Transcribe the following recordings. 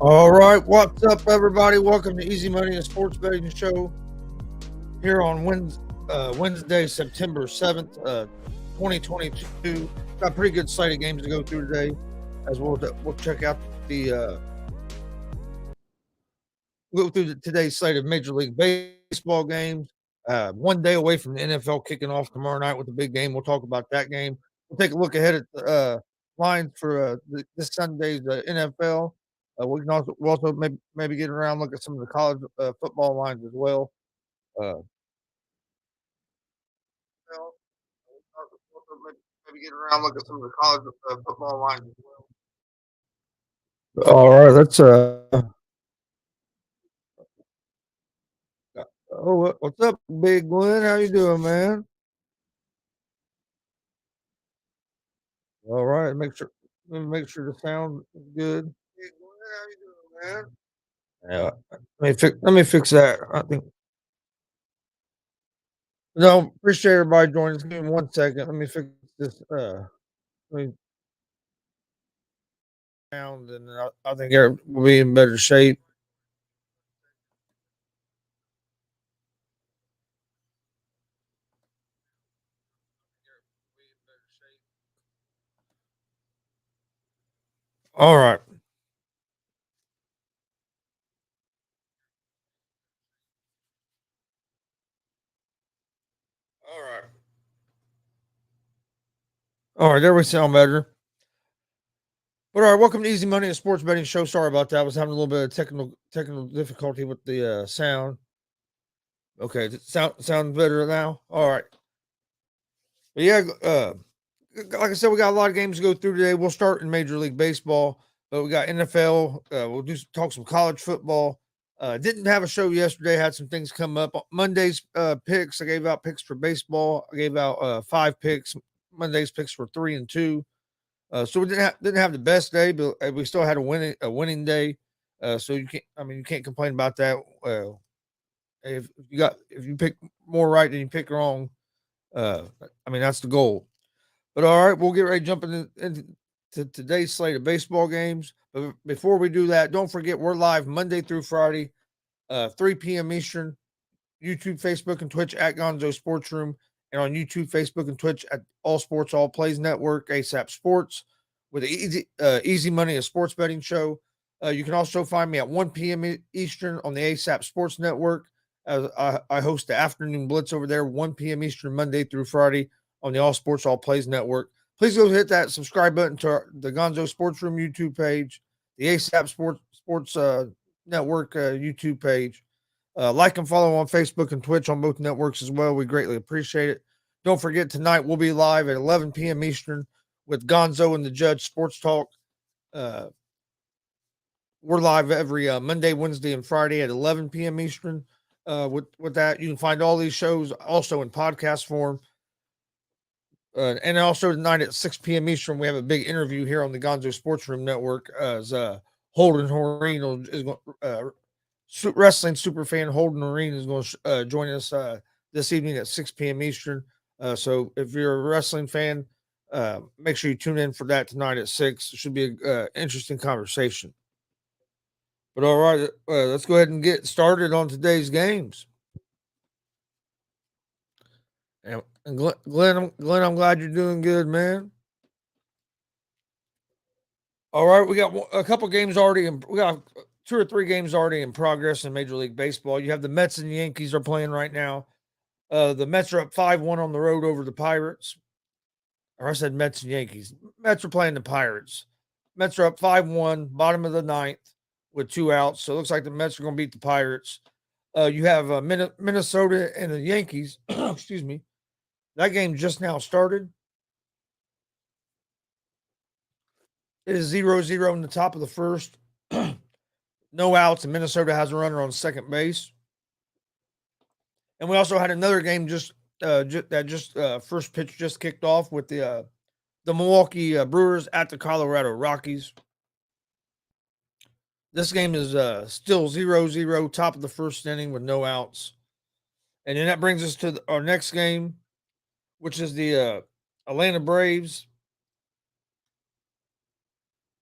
All right, what's up, everybody? Welcome to Easy Money and Sports Betting Show here on Wednesday, September 7th, 2022. Got a pretty good slate of games to go through today, as we'll check out go through today's slate of Major League Baseball games. 1 day away from the NFL kicking off tomorrow night with the big game. We'll talk about that game. We'll take a look ahead at the lines for this Sunday's NFL. We can also maybe get around look at some of the college football lines as well. Uh, maybe get around look at some of the college football lines as well. All right, let's. What's up, Big Glenn? How you doing, man? All right, make sure the sound is good. Big Glenn, how you doing, man? Yeah, let me fix that. I think no. Appreciate everybody joining us. Give me 1 second. Let me fix this. Let me sound, and I think we'll be in better shape. All right. All right. All right. There we sound better. But all right, welcome to Easy Money and Sports Betting Show. Sorry about that. I was having a little bit of technical difficulty with the sound. Okay, sound better now. All right. But yeah, like I said, we got a lot of games to go through today. We'll start in Major League Baseball, but we got NFL. We'll talk some college football. Didn't have a show yesterday. Had some things come up. Monday's picks. I gave out picks for baseball. I gave out 5 picks. Monday's picks were 3-2. So we didn't have the best day, but we still had a winning day. So you can't complain about that. If you pick more right than you pick wrong, that's the goal. But all right, we'll get ready to jump into today's slate of baseball games. But before we do that, don't forget we're live Monday through Friday, 3 p.m. Eastern, YouTube, Facebook, and Twitch at Gonzo Sports Room, and on YouTube, Facebook, and Twitch at All Sports All Plays Network, ASAP Sports, with Easy Money, a sports betting show. You can also find me at 1 p.m. Eastern on the ASAP Sports Network. I host the Afternoon Blitz over there, 1 p.m. Eastern, Monday through Friday on the All Sports All Plays Network. Please go hit that subscribe button to the Gonzo Sports Room YouTube page, the ASAP Sports Network YouTube page. Like and follow on Facebook and Twitch on both networks as well. We greatly appreciate it. Don't forget, tonight we'll be live at 11 p.m. Eastern with Gonzo and the Judge Sports Talk. Uh, we're live every Monday, Wednesday, and Friday at 11 p.m. Eastern. With that, you can find all these shows also in podcast form. And also tonight at 6 p.m. Eastern, we have a big interview here on the Gonzo Sports Room Network as Holden Horeen is going wrestling super fan Holden Marine is going to join us this evening at 6 p.m. Eastern. So if you're a wrestling fan, make sure you tune in for that tonight at 6. It should be an interesting conversation. But all right, let's go ahead and get started on today's games. And Glenn, I'm glad you're doing good, man. All right, we got a couple games already. We got 2 or 3 games already in progress in Major League Baseball. You have the Mets and the Yankees are playing right now. The Mets are up 5-1 on the road over the Pirates. Or I said Mets and Yankees. Mets are playing the Pirates. Mets are up 5-1, bottom of the ninth with 2 outs. So it looks like the Mets are going to beat the Pirates. You have Minnesota and the Yankees. Excuse me. That game just now started. It is 0-0 in the top of the first. No outs, and Minnesota has a runner on second base. And we also had another game first pitch just kicked off with the Milwaukee Brewers at the Colorado Rockies. This game is still 0-0, top of the first inning with no outs. And then that brings us to our next game, which is the Atlanta Braves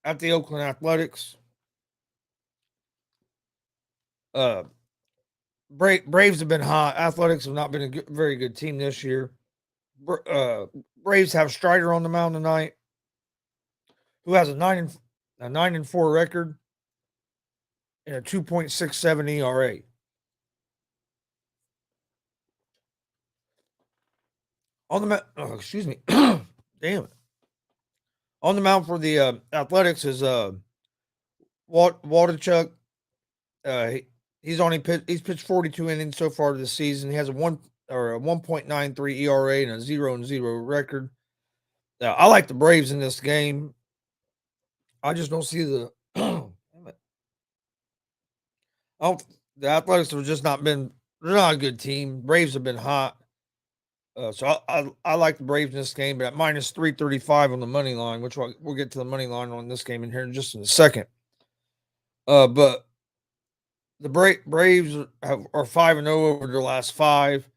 at the Oakland Athletics. Uh, Braves have been hot. Athletics have not been a very good team this year. Uh, Braves have Strider on the mound tonight, who has a 9-4 record and a 2.67 ERA. On the excuse me, damn it. On the mound for the Athletics is Waldichuk. He's pitched 42 innings so far this season. He has a 1.93 ERA and a 0-0 record. I like the Braves in this game. I just don't see the I don't, the Athletics have just not been. They're not a good team. Braves have been hot. So I like the Braves in this game, but at minus 335 on the money line, which we'll get to the money line on this game in here in just in a second. But the Braves are 5-0 over their last five.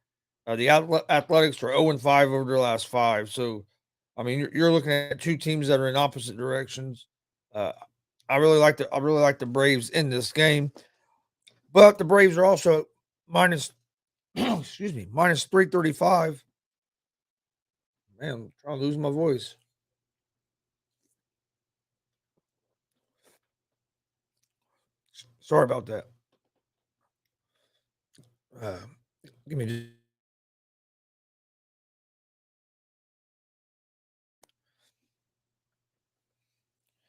The Athletics are 0-5 over their last five. So, I mean, you're looking at two teams that are in opposite directions. Uh, I really like the Braves in this game, but the Braves are also minus excuse me minus 335. Man, I'm trying to lose my voice. Sorry about that. Uh, give me just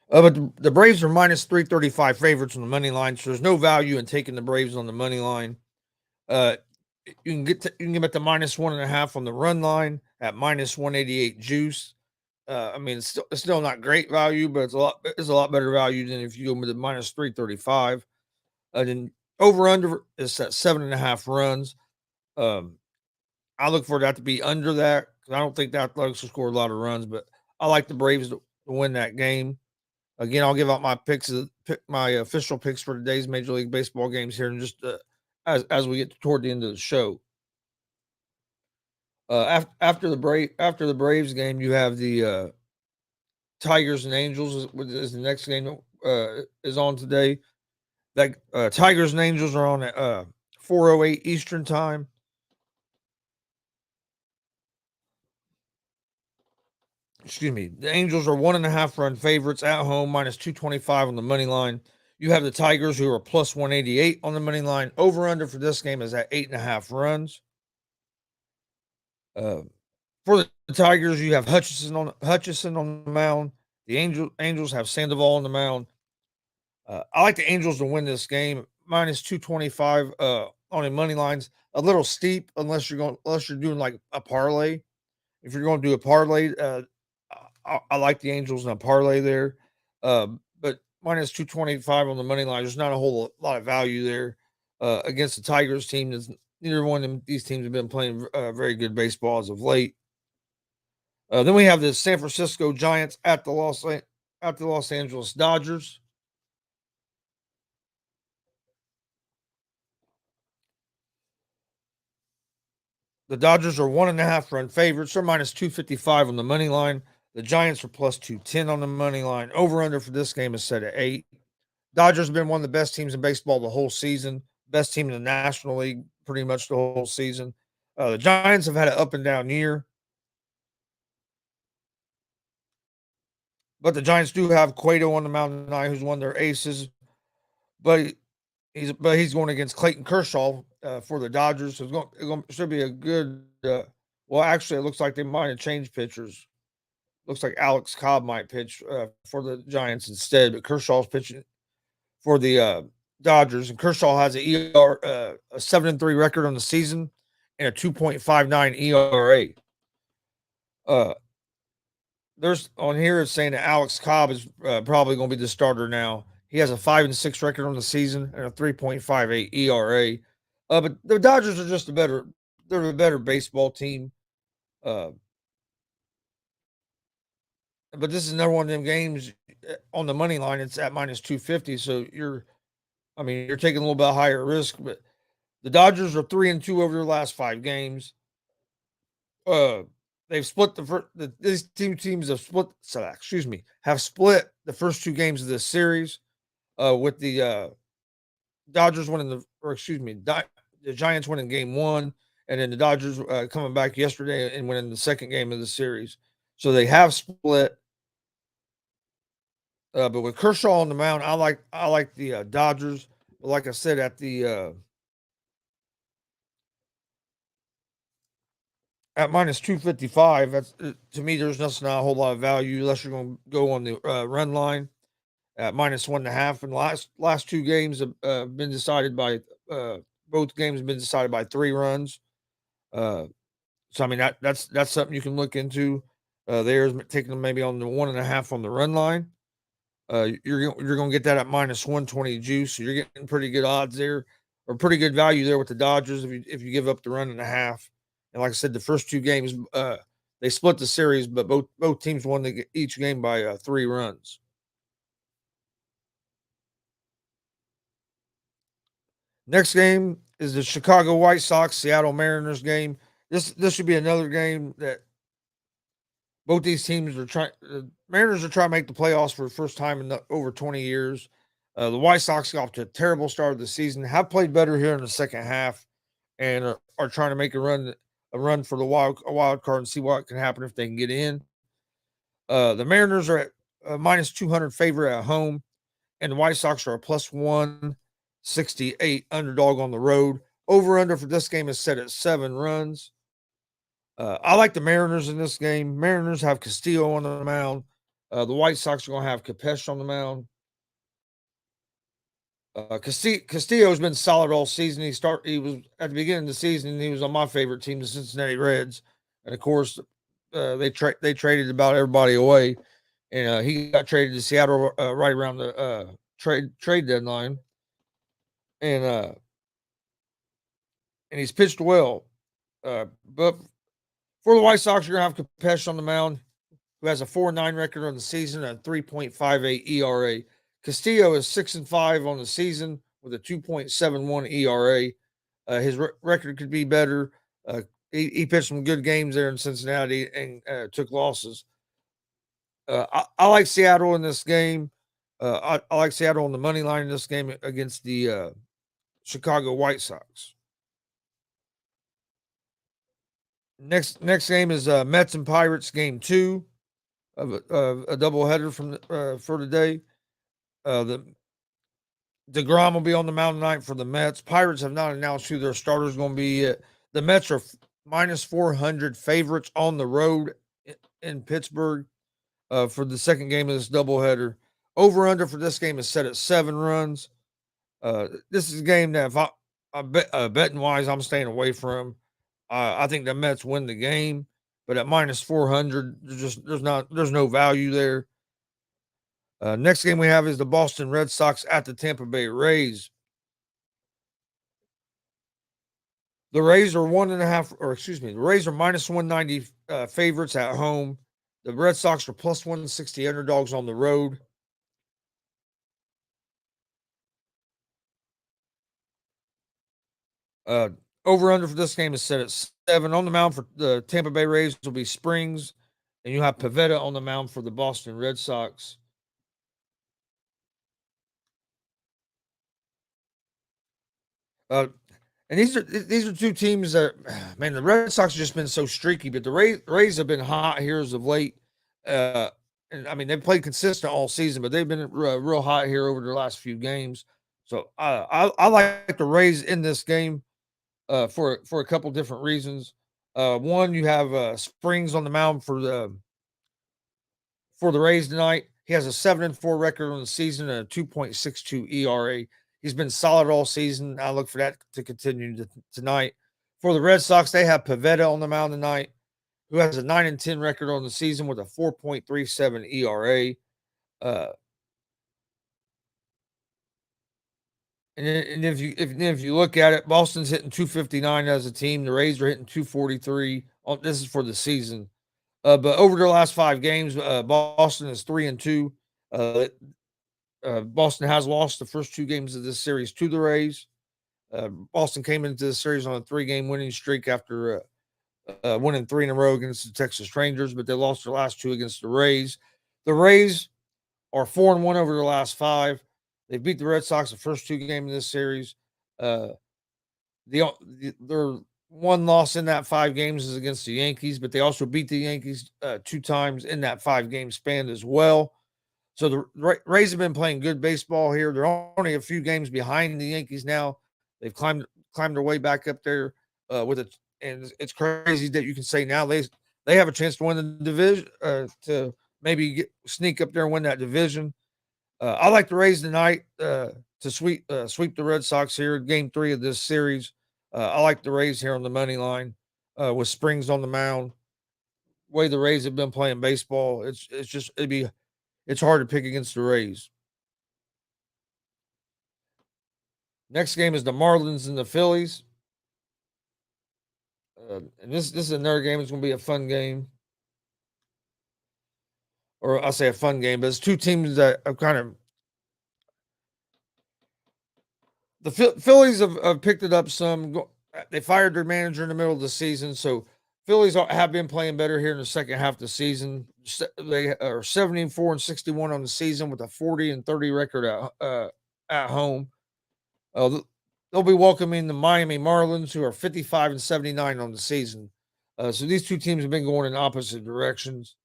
but the Braves are minus 335 favorites on the money line, so there's no value in taking the Braves on the money line. Uh, you can get the minus 1.5 on the run line at minus 188 juice. I mean, it's still not great value, but it's a lot better value than if you go with the minus 335. Then over under is at 7.5 runs. Um, I look for that to be under that because I don't think the Athletics will score a lot of runs, but I like the Braves to win that game. Again, I'll give out my my official picks for today's Major League Baseball games here, and just as we get toward the end of the show. After the Braves game, you have the Tigers and Angels is the next game is on today. That Tigers and Angels are on at 4:08 Eastern time. Excuse me. The Angels are 1.5 run favorites at home, minus 225 on the money line. You have the Tigers who are plus 188 on the money line. Over under for this game is at 8.5 runs. Uh, for the Tigers, you have Hutchison on the mound. The Angels have Sandoval on the mound. I like the Angels to win this game. Minus 225 on the money lines. A little steep unless you're doing like a parlay. If you're going to do a parlay, I like the Angels in a parlay there. But minus 225 on the money line. There's not a whole lot of value there against the Tigers team. Neither one of these teams have been playing very good baseball as of late. Then we have the San Francisco Giants at the Los Angeles Dodgers. The Dodgers are 1.5 run favorites. They're minus 255 on the money line. The Giants are plus 210 on the money line. Over under for this game is set at 8. Dodgers have been one of the best teams in baseball the whole season. Best team in the National League pretty much the whole season. The Giants have had an up and down year, but the Giants do have Cueto on the mound tonight, who's one of their aces. But he's going against Clayton Kershaw for the Dodgers. So should be a good. Well, actually, it looks like they might have changed pitchers. Looks like Alex Cobb might pitch for the Giants instead, but Kershaw's pitching for the Dodgers, and Kershaw has a 7-3 record on the season and a 2.59 ERA. Uh, there's on here it's saying that Alex Cobb is probably going to be the starter now. He has a 5-6 record on the season and a 3.58 ERA. But the Dodgers are just they're a better baseball team. Uh, but this is another one of them games on the money line. It's at minus 250, so you're taking a little bit higher risk. But the Dodgers are 3-2 over their last 5 games. Uh, they've split the first. These teams have split. Have split the first 2 games of this series. With the Dodgers winning the Giants winning game one, and then the Dodgers coming back yesterday and winning the second game of the series. So they have split. But with Kershaw on the mound, I like the Dodgers. But like I said, at minus 255, that's to me. There's not a whole lot of value unless you're going to go on the run line at minus 1.5. And last two games have been decided by both games have been decided by 3 runs. Uh, so I mean that's something you can look into. There's taking them maybe on the 1.5 on the run line. You're gonna get that at minus 120 juice. So you're getting pretty good odds there, or pretty good value there with the Dodgers if you give up the 1.5. And like I said, the first two games they split the series, but both teams won each game by 3 runs. Next game is the Chicago White Sox Seattle Mariners game. This should be another game that both these teams are trying. The Mariners are trying to make the playoffs for the first time in over 20 years. The White Sox got off to a terrible start of the season. Have played better here in the second half, and are trying to make a run for the wild card and see what can happen if they can get in. The Mariners are at minus 200 favorite at home, and the White Sox are a plus 168 underdog on the road. Over under for this game is set at 7 runs. I like the Mariners in this game. Mariners have Castillo on the mound. The White Sox are going to have Capesh on the mound. Castillo's been solid all season. He was at the beginning of the season. He was on my favorite team, the Cincinnati Reds, and of course, they traded about everybody away, and he got traded to Seattle right around the trade deadline, and he's pitched well. But for the White Sox, you're gonna have Capesh on the mound, who has a 4.9 record on the season and a 3.58 ERA. Castillo is 6-5 on the season with a 2.71 ERA. His record could be better. He pitched some good games there in Cincinnati and took losses. I like Seattle in this game. I like Seattle on the money line in this game against the Chicago White Sox. Next game is Mets and Pirates game 2 of a doubleheader for today. The DeGrom will be on the mound tonight for the Mets. Pirates have not announced who their starter is going to be yet. The Mets are minus 400 favorites on the road in Pittsburgh for the second game of this doubleheader. Over under for this game is set at 7 runs. This is a game that if betting wise, I'm staying away from. I think the Mets win the game, but at minus 400, there's no value there. Next game we have is the Boston Red Sox at the Tampa Bay Rays. The Rays are 1.5, or excuse me, the Rays are minus 190 favorites at home. The Red Sox are plus 160 underdogs on the road. Over under for this game is set at 7. On the mound for the Tampa Bay Rays will be Springs, and you have Pivetta on the mound for the Boston Red Sox. And these are two teams that, man, the Red Sox have just been so streaky, but the Rays have been hot here as of late. And I mean, they've played consistent all season, but they've been real hot here over their last few games. So I like the Rays in this game for a couple different reasons. One, you have Springs on the mound for the Rays tonight. He has a 7-4 record on the season and a 2.62 ERA. He's been solid all season. I look for that to continue tonight. For the Red Sox, they have Pivetta on the mound tonight, who has a 9-10 record on the season with a 4.37 ERA. And if you look at it, Boston's hitting 259 as a team. The Rays are hitting 243. This is for the season. But over their last 5 games, Boston is 3-2. Boston has lost the first 2 games of this series to the Rays. Boston came into the series on a 3-game winning streak after winning 3 in a row against the Texas Rangers, but they lost their last 2 against the Rays. The Rays are 4-1 over their last 5. They beat the Red Sox the first 2 games of this series. their one loss in that 5 games is against the Yankees, but they also beat the Yankees 2 times in that 5 game span as well. So the Rays have been playing good baseball here. They're only a few games behind the Yankees now. They've climbed their way back up there with it, and it's crazy that you can say now they have a chance to win the division, to maybe sneak up there and win that division. I like the Rays tonight to sweep the Red Sox here, Game 3 of this series. I like the Rays here on the money line with Springs on the mound. Way the Rays have been playing baseball, it's hard to pick against the Rays. Next game is the Marlins and the Phillies. And this is another game. It's going to be a fun game, or I'll say a fun game. But it's two teams that have kind of the Phillies have picked it up some. They fired their manager in the middle of the season, so Phillies have been playing better here in the second half of the season. They are 74-61 on the season with a 40-30 record at home. They'll be welcoming the Miami Marlins, who are 55-79 on the season. So these two teams have been going in opposite directions.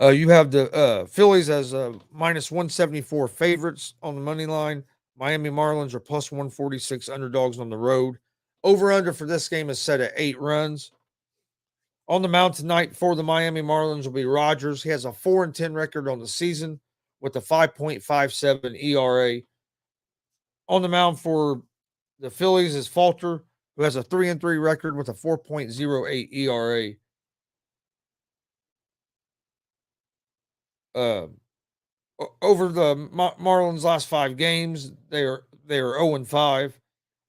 You have the Phillies as minus 174 favorites on the money line. Miami Marlins are plus 146 underdogs on the road. Over under for this game is set at 8 runs. On the mound tonight for the Miami Marlins will be Rogers. He has a 4-10 record on the season with a 5.57 ERA. On the mound for the Phillies is Falter, who has a 3-3 record with a 4.08 ERA. Over the Marlins' last 5 games, they are 0-5.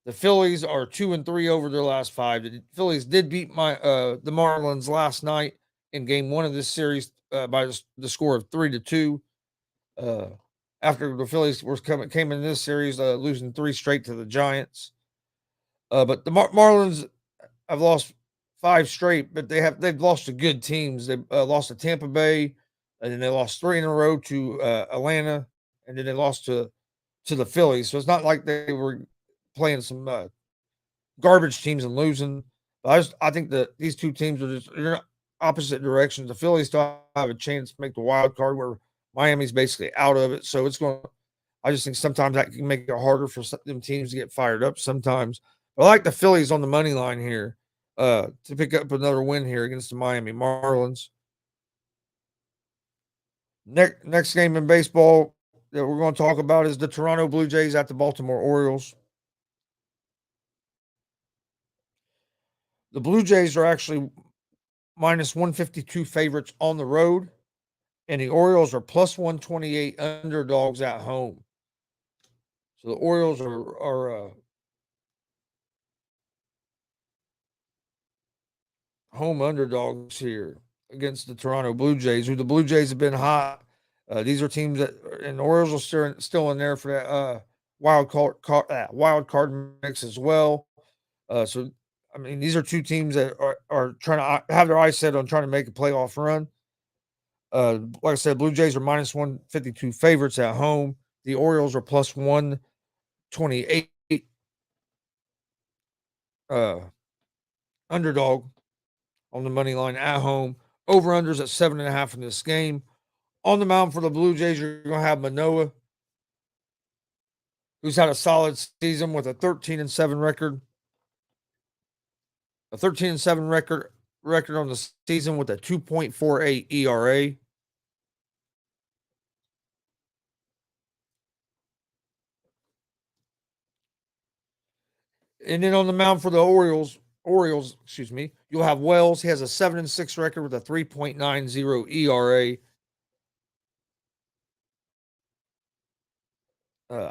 The Phillies are 2-3 over their last 5. The Phillies did beat the Marlins last night in Game 1 of this series by the score of 3-2. After the Phillies came in this series, losing 3 straight to the Giants. But the Marlins have lost 5 straight, but they've lost to good teams. They lost to Tampa Bay, and then they lost 3 in a row to Atlanta, and then they lost to the Phillies. So it's not like they were playing some garbage teams and losing. But I think that these two teams are just in opposite directions. The Phillies still have a chance to make the wild card, where Miami's basically out of it. So I just think sometimes that can make it harder for them teams to get fired up sometimes. But I like the Phillies on the money line here to pick up another win here against the Miami Marlins. Next game in baseball that we're going to talk about is the Toronto Blue Jays at the Baltimore Orioles. The Blue Jays are actually minus 152 favorites on the road, and the Orioles are plus 128 underdogs at home. So the Orioles are home underdogs here against the Toronto Blue Jays, who the Blue Jays have been hot. These are teams that, and the Orioles are still in there for that wild card mix as well. So, I mean, these are two teams that are trying to have their eyes set on trying to make a playoff run. Like I said, Blue Jays are minus 152 favorites at home. The Orioles are plus 128 underdog on the money line at home. Over-unders at 7.5 in this game. On the mound for the Blue Jays, you're going to have Manoah, who's had a solid season with a 13-7 record. A 13-7 record on the season with a 2.48 ERA. And then on the mound for the Orioles, you'll have Wells. He has a 7-6 record with a 3.90 ERA.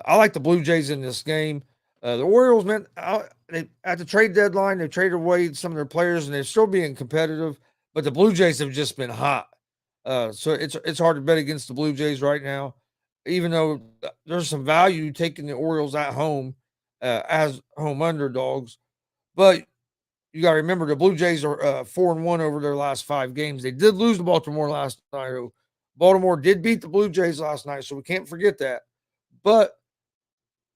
I like the Blue Jays in this game. The Orioles, man, at the trade deadline, they traded away some of their players, and they're still being competitive. But the Blue Jays have just been hot. So it's hard to bet against the Blue Jays right now, even though there's some value taking the Orioles at home as home underdogs. But you got to remember the Blue Jays are 4-1 over their last 5 games. They did lose to Baltimore last night. Baltimore did beat the Blue Jays last night, so we can't forget that. But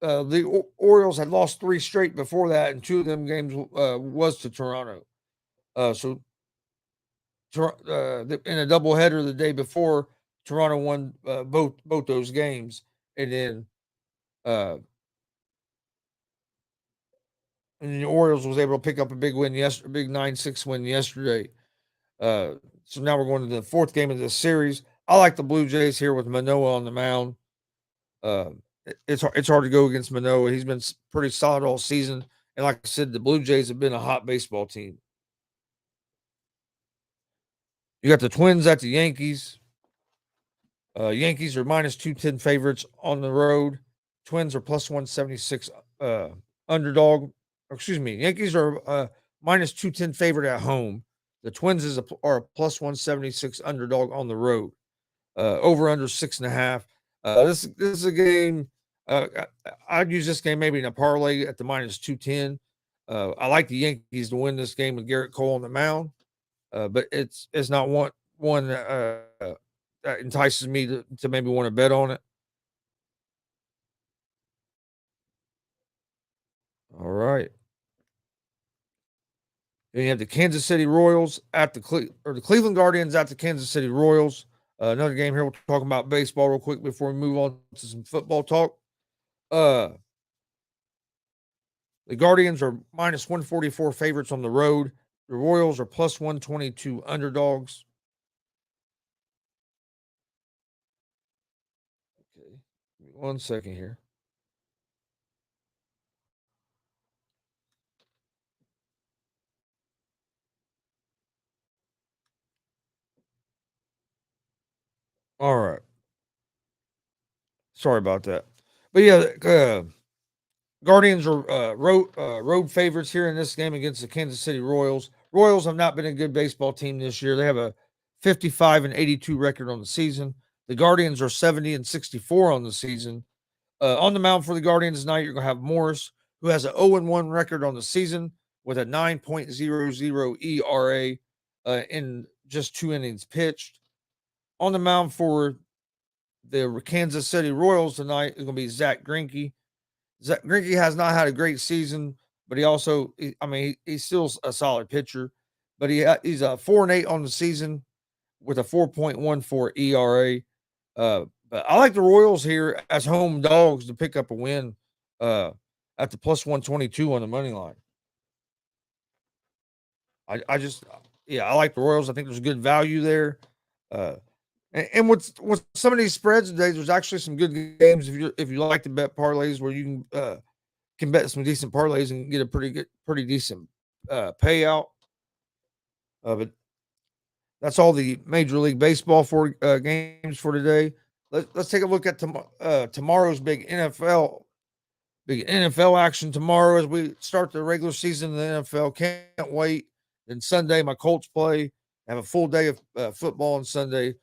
the Orioles had lost 3 straight before that, and 2 of them games was to Toronto. So in a doubleheader the day before, Toronto won both those games, and then uh, the Orioles was able to pick up a big win yesterday, a big 9-6 win yesterday. So now we're going to the 4th game of this series. I like the Blue Jays here with Manoah on the mound. Uh, it's hard to go against Manoah. He's been pretty solid all season, and like I said, the Blue Jays have been a hot baseball team. You got the Twins at the Yankees. Yankees are minus 210 favorites on the road. Twins are plus 176 underdog. Excuse me. Yankees are minus 210 favorite at home. The Twins are a plus 176 underdog on the road. Over under 6.5. This is a game. I'd use this game maybe in a parlay at the minus 210. I like the Yankees to win this game with Garrett Cole on the mound, but it's not one that entices me to maybe want to bet on it. All right. Then you have the Kansas City Royals at the Cleveland Guardians at the Kansas City Royals. Another game here. We'll talk about baseball real quick before we move on to some football talk. Uh, the Guardians are minus 144 favorites on the road. The Royals are plus 122 underdogs. Okay. Give me 1 second here. All right. Sorry about that. But yeah, Guardians are road favorites here in this game against the Kansas City Royals. Royals have not been a good baseball team this year. They have a 55-82 record on the season. The Guardians are 70-64 on the season. On the mound for the Guardians tonight, you're going to have Morris, who has an 0-1 record on the season with a 9.00 ERA in just 2 innings pitched. On the mound for the Kansas City Royals tonight is going to be Zach Greinke. Zach Greinke has not had a great season, but he's still a solid pitcher. But he's a 4-8 on the season with a 4.14 ERA. But I like the Royals here as home dogs to pick up a win at the plus 122 on the money line. I like the Royals. I think there's good value there. And with some of these spreads today, there's actually some good games if you like to bet parlays where you can bet some decent parlays and get a pretty decent payout. But that's all the Major League Baseball for games for today. Let's take a look at tomorrow's big NFL action tomorrow as we start the regular season of the NFL. Can't wait. Then Sunday, my Colts play. Have a full day of football on Sunday.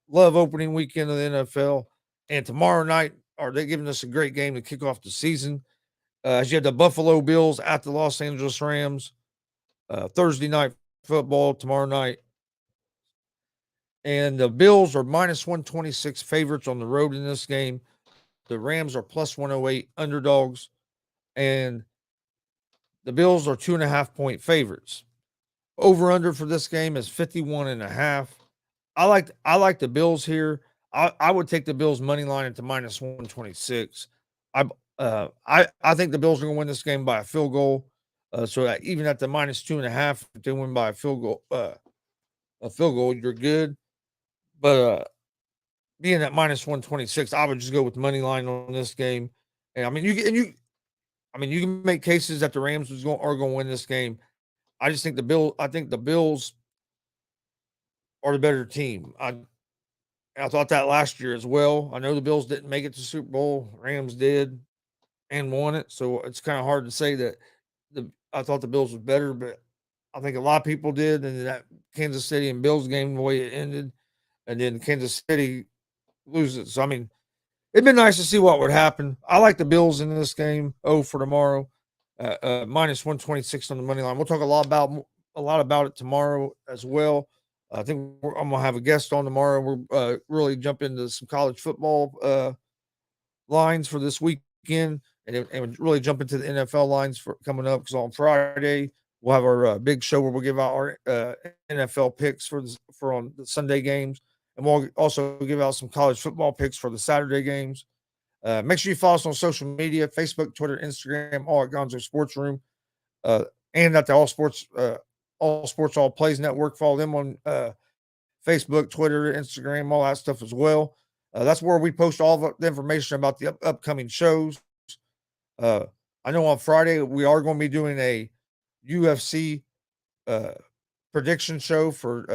Love opening weekend of the NFL. And tomorrow night, are they giving us a great game to kick off the season? As you have the Buffalo Bills at the Los Angeles Rams. Thursday night football tomorrow night. And the Bills are minus 126 favorites on the road in this game. The Rams are plus 108 underdogs. And the Bills are 2.5 point favorites. Over under for this game is 51.5. I like the Bills here. I would take the Bills money line at the minus 126. I think the Bills are going to win this game by a field goal. So that even at the minus 2.5, if they win by a field goal, you're good. But being at minus 126, I would just go with money line on this game. And you can make cases that the Rams are going to win this game. I think the Bills are the better team. I thought that last year as well. I know the Bills didn't make it to Super Bowl. Rams did and won it. So it's kind of hard to say that I thought the Bills was better, but I think a lot of people did. And that Kansas City and Bills game, the way it ended, and then Kansas City loses. So it'd been nice to see what would happen. I like the Bills in this game. For tomorrow, minus 126 on the money line. We'll talk a lot about it tomorrow as well. I think I'm gonna have a guest on tomorrow. We're really jump into some college football lines for this week and really jump into the NFL lines for coming up. Because on Friday we'll have our big show where we'll give out our NFL picks for on the Sunday games, and we'll also give out some college football picks for the Saturday games. Make sure you follow us on social media: Facebook, Twitter, Instagram, all at Gonzo Sports Room, uh, and at the All Sports All Plays Network. Follow them on Facebook, Twitter, Instagram, all that stuff as well. That's where we post all the information about the upcoming shows. Uh, I know on Friday we are going to be doing a UFC uh, prediction show for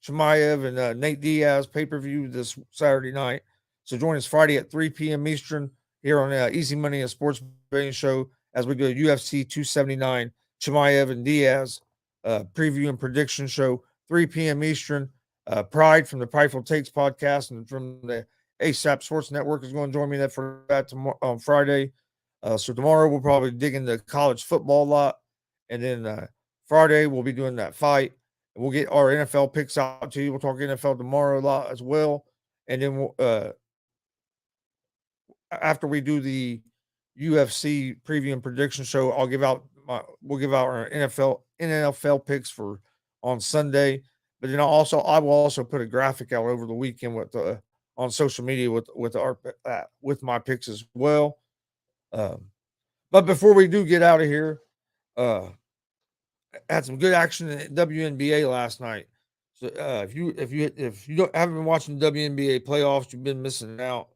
Chimaev and Nate Diaz pay per view this Saturday night. So join us Friday at 3 p.m. Eastern here on Easy Money, a sports betting show, as we do a UFC 279 Chimaev and Diaz preview and prediction show, 3 p.m. Eastern. Pride from the Prideful Takes podcast and from the ASAP Sports Network is going to join me for that tomorrow, on Friday. So tomorrow we'll probably dig into college football a lot, and then Friday we'll be doing that fight. And we'll get our NFL picks out to you. We'll talk NFL tomorrow a lot as well, and then after we do the UFC preview and prediction show, we'll give out our NFL picks for on Sunday. But then I will also put a graphic out over the weekend on social media with my picks as well. But before we do get out of here, had some good action in WNBA last night. So if you haven't been watching the WNBA playoffs, you've been missing out.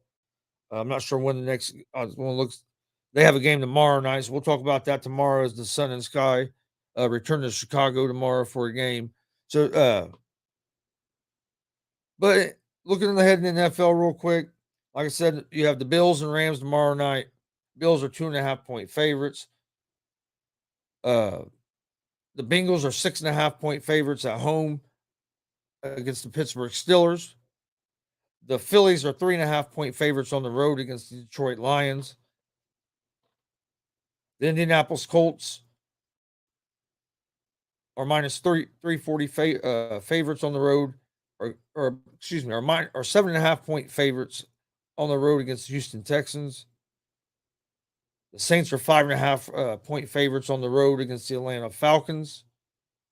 I'm not sure when the next one looks. They have a game tomorrow night, so we'll talk about that tomorrow as the Sun and Sky return to Chicago tomorrow for a game. So, but looking ahead in the NFL real quick, like I said, you have the Bills and Rams tomorrow night. Bills are 2.5-point favorites. The Bengals are 6.5-point favorites at home against the Pittsburgh Steelers. The Phillies are 3.5-point favorites on the road against the Detroit Lions. The Indianapolis Colts are minus 340 favorites on the road, or 7.5-point favorites on the road against the Houston Texans. The Saints are 5.5-point favorites on the road against the Atlanta Falcons.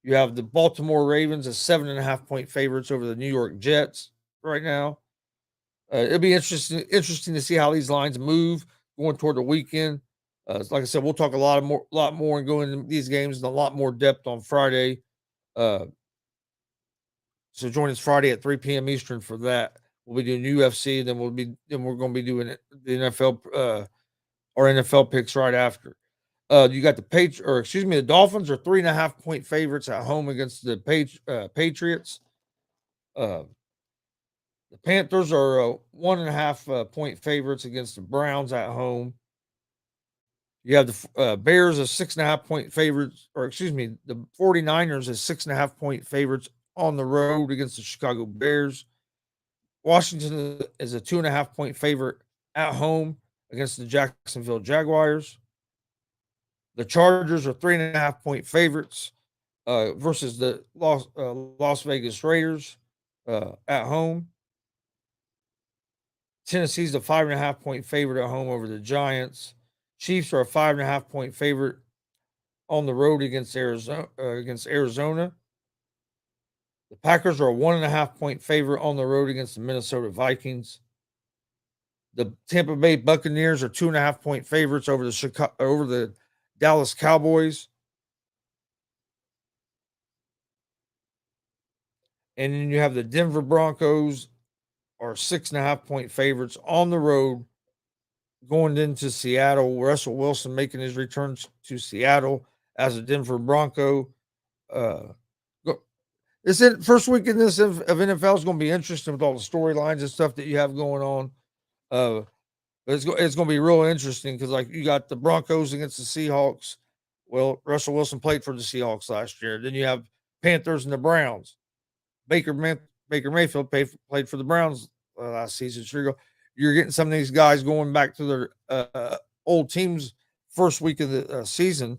You have the Baltimore Ravens as 7.5-point favorites over the New York Jets right now. It'll be interesting to see how these lines move going toward the weekend. Like I said, we'll talk a lot more and go into these games in a lot more depth on Friday. So join us Friday at 3 p.m. Eastern for that. We'll be doing UFC, then we're going to be doing the NFL, our NFL picks right after. You got the Dolphins are 3.5-point favorites at home against the Patriots. The Panthers are 1.5-point favorites against the Browns at home. You have the Bears as 6.5-point favorites, the 49ers as 6.5-point favorites on the road against the Chicago Bears. Washington is a 2.5-point favorite at home against the Jacksonville Jaguars. The Chargers are 3.5-point favorites versus the Las Vegas Raiders at home. Tennessee's a 5.5-point favorite at home over the Giants. Chiefs are a 5.5-point favorite on the road against Arizona. The Packers are a 1.5-point favorite on the road against the Minnesota Vikings. The Tampa Bay Buccaneers are 2.5-point favorites over the Dallas Cowboys. And then you have the Denver Broncos are 6.5-point favorites on the road going into Seattle. Russell Wilson making his return to Seattle as a Denver Bronco. First week in this of NFL is going to be interesting with all the storylines and stuff that you have going on. But it's going to be real interesting because, like, you got the Broncos against the Seahawks. Well, Russell Wilson played for the Seahawks last year. Then you have Panthers and the Browns. Baker Mayfield played for the Browns last season. So you're getting some of these guys going back to their old teams first week of the season.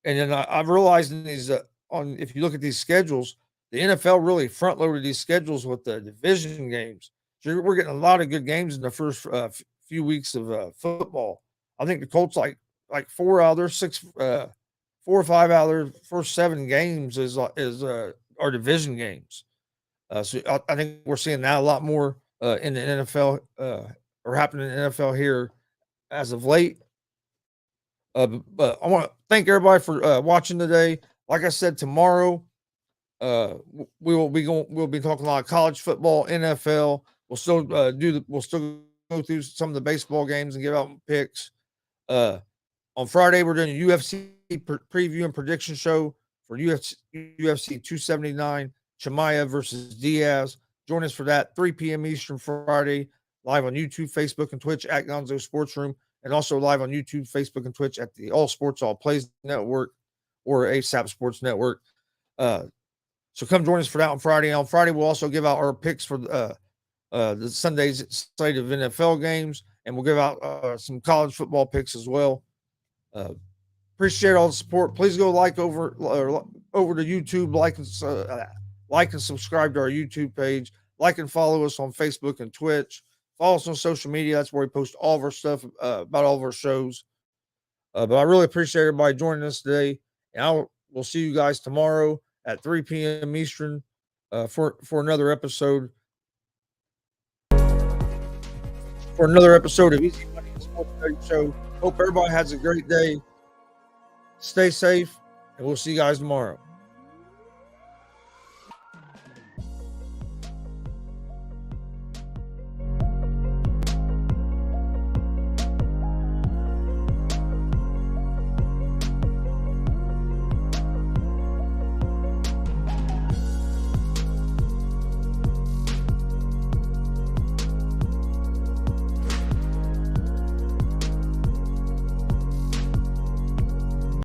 And then I've realized in these if you look at these schedules, the NFL really front loaded these schedules with the division games. So we're getting a lot of good games in the first few weeks of football. I think the Colts like 4 or 5 out of their first 7 games is are division games. So I think we're seeing that a lot more in the NFL or happening in the NFL here as of late. But I want to thank everybody for watching today. Like I said, tomorrow we'll be talking a lot of college football, NFL. We'll still go through some of the baseball games and give out picks. On Friday, we're doing a UFC preview and prediction show for UFC 279, Chimaev versus Diaz. Join us for that, 3 p.m. Eastern Friday, live on YouTube, Facebook, and Twitch at Gonzo Sports Room, and also live on YouTube, Facebook, and Twitch at the All Sports All Plays Network or ASAP Sports Network. So come join us for that on Friday. On Friday, we'll also give out our picks for the Sunday's slate of NFL games, and we'll give out some college football picks as well. Appreciate all the support. Please go over to YouTube, like and subscribe to our YouTube page. Like and follow us on Facebook and Twitch. Follow us on social media. That's where we post all of our stuff about all of our shows. But I really appreciate everybody joining us today, and we'll see you guys tomorrow at 3 p.m. Eastern for another episode. For another episode of Easy Money and Sports Betting Show. Hope everybody has a great day. Stay safe, and we'll see you guys tomorrow.